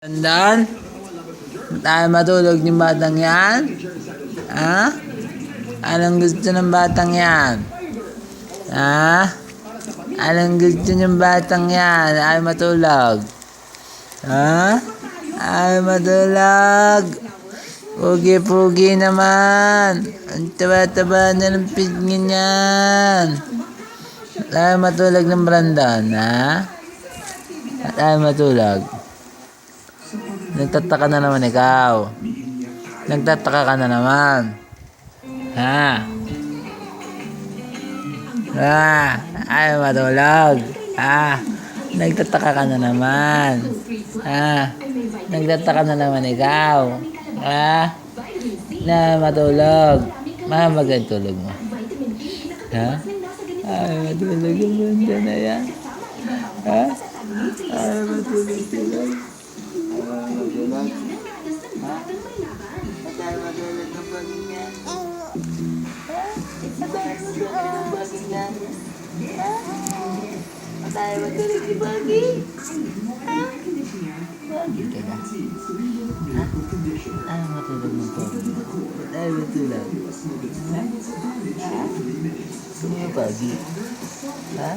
Tandaan? Tayo matulog ng batang yan? Ha? Anong gusto ng batang yan? Ha? Anong gusto ng batang yan? Ay matulog. Ha? Ay matulog. Pugi-pugi naman. Ang taba-taba na ng pigngin yan. Tayo matulog ng Brandon, ha? Tayo matulog. Nagtataka na naman ikaw. Nagtataka ka na naman. Ha? Ay matulog. Ha? Nagtataka ka na naman. Ha? Nagtataka na naman ikaw. Ha? Na matulog. Mahamagad tulog mo. Ha? Ay matulog yung banda na yan. Ha? Ay matulog tulog. Matulog. Ha? Matay matulog ng baging yan. Ha? Matay matulog ng baging yan. Ha? Matay matulog ng baging. Ha? Baging ka na. Ha? Ay matulog ng baging. Matay matulog. Ha? Ha? Mga baging. Ha?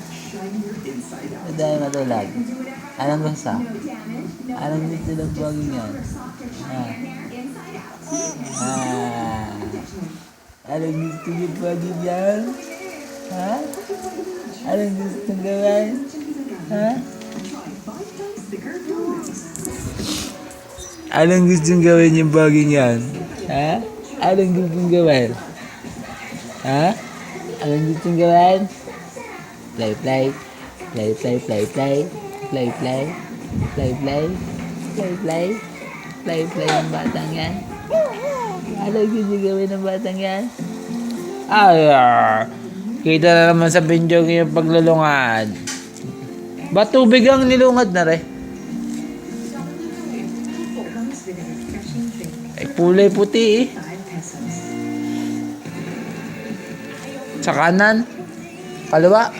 Matay matulog. Anong gusto? Anong gusto ng baging yan? Ha? Anong gusto ng baging yan? Ha? Anong gusto ng gawin? Ha? Anong gusto ng gawin yung baging yan? Ha? Anong gusto ng gawin? Ha? Anong gusto ng gawin? Play, play. Play, play, play, play. Play, play. Play, play. Play, play. Play, play ng batang yan. Ano gusto gawin ng batang yan? Ay, kita na naman sa video yung paglulungad. Ba't tubig ang nilungad na rin? Ay, kulay puti eh. Sa kanan. Kaliwa.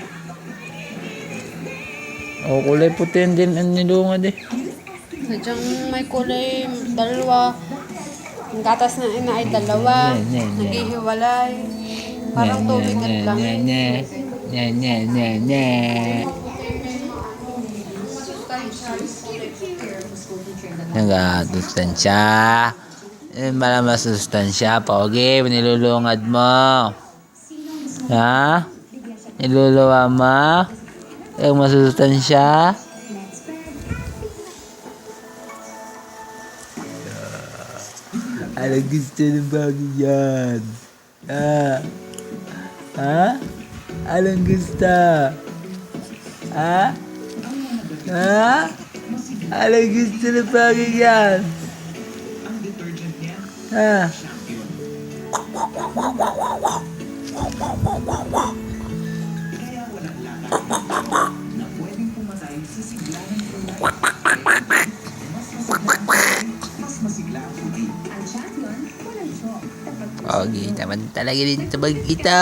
O, kulay puti din ang nilungad eh. Sadyang may kulay dalawa. Ang gatas na ina ay dalawa. Naghihiwalay. Parang tubig at langit. Nagasustansya. Malang masustansya. Pogi, nilulungad mo. Ha? Niluluwa mo? Yung masustansya? Anong gusto ng bagay yan? Ha? Ha? Anong gusto? Ha? Ha? Anong gusto ng bagay yan? Ha? Pogi naman talaga din ito mag-ita.